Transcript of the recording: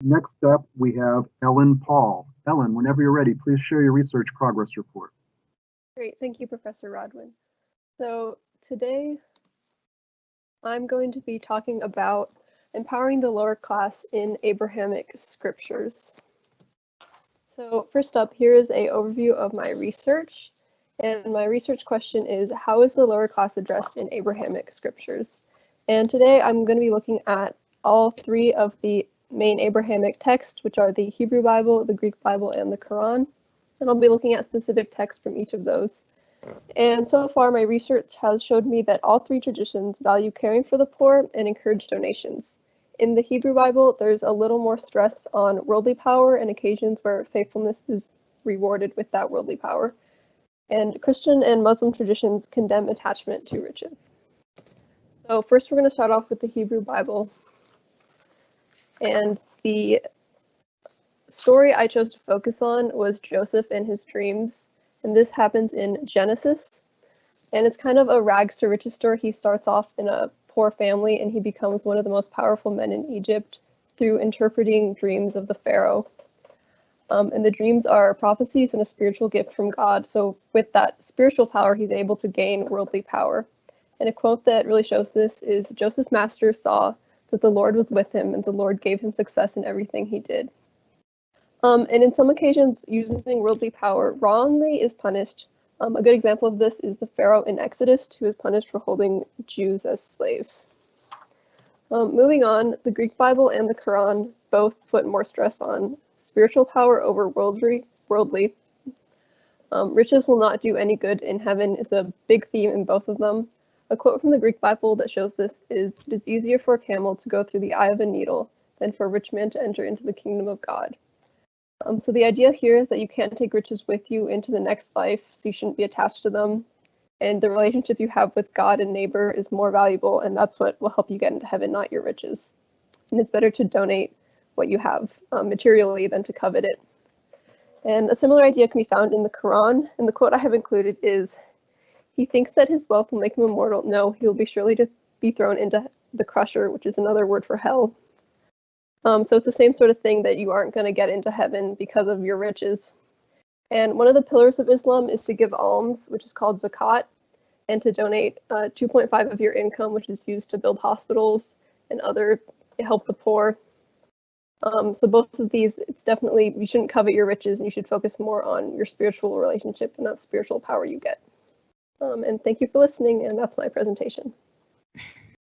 Next up, we have Ellen Paul. Ellen, whenever you're ready, please share your research progress report. Great, thank you, Professor Rodwin. So today I'm going to be talking about empowering the lower class in Abrahamic scriptures. So first up, here is an overview of my research. And my research question is, how is the lower class addressed in Abrahamic scriptures? And today I'm going to be looking at all three of the main Abrahamic texts, which are the Hebrew Bible, the Greek Bible, and the Qur'an. And I'll be looking at specific texts from each of those. And so far, my research has showed me that all three traditions value caring for the poor and encourage donations. In the Hebrew Bible, there's a little more stress on worldly power and occasions where faithfulness is rewarded with that worldly power. And Christian and Muslim traditions condemn attachment to riches. So first, we're going to start off with the Hebrew Bible. And the story I chose to focus on was Joseph and his dreams. And this happens in Genesis. And it's kind of a rags to riches story. He starts off in a poor family and he becomes one of the most powerful men in Egypt through interpreting dreams of the Pharaoh. And the dreams are prophecies and a spiritual gift from God. So with that spiritual power, he's able to gain worldly power. And a quote that really shows this is, Joseph Master saw that the Lord was with him and the Lord gave him success in everything he did. And in some occasions, using worldly power wrongly is punished. A good example of this is the Pharaoh in Exodus, who is punished for holding Jews as slaves. Moving on, the Greek Bible and the Quran both put more stress on spiritual power over worldly. Riches will not do any good in heaven is a big theme in both of them. A quote from the Greek Bible that shows this is, "It is easier for a camel to go through the eye of a needle than for a rich man to enter into the kingdom of God." So the idea here is that you can't take riches with you into the next life, so you shouldn't be attached to them. And the relationship you have with God and neighbor is more valuable, and that's what will help you get into heaven, not your riches. And it's better to donate what you have materially than to covet it. And a similar idea can be found in the Quran, and the quote I have included is, "He thinks that his wealth will make him immortal. No, he will be surely to be thrown into the crusher," which is another word for hell. So it's the same sort of thing that you aren't going to get into heaven because of your riches. And one of the pillars of Islam is to give alms, which is called zakat, and to donate 2.5 of your income, which is used to build hospitals and help the poor. So both of these, it's definitely, you shouldn't covet your riches and you should focus more on your spiritual relationship and that spiritual power you get. And thank you for listening, and that's my presentation.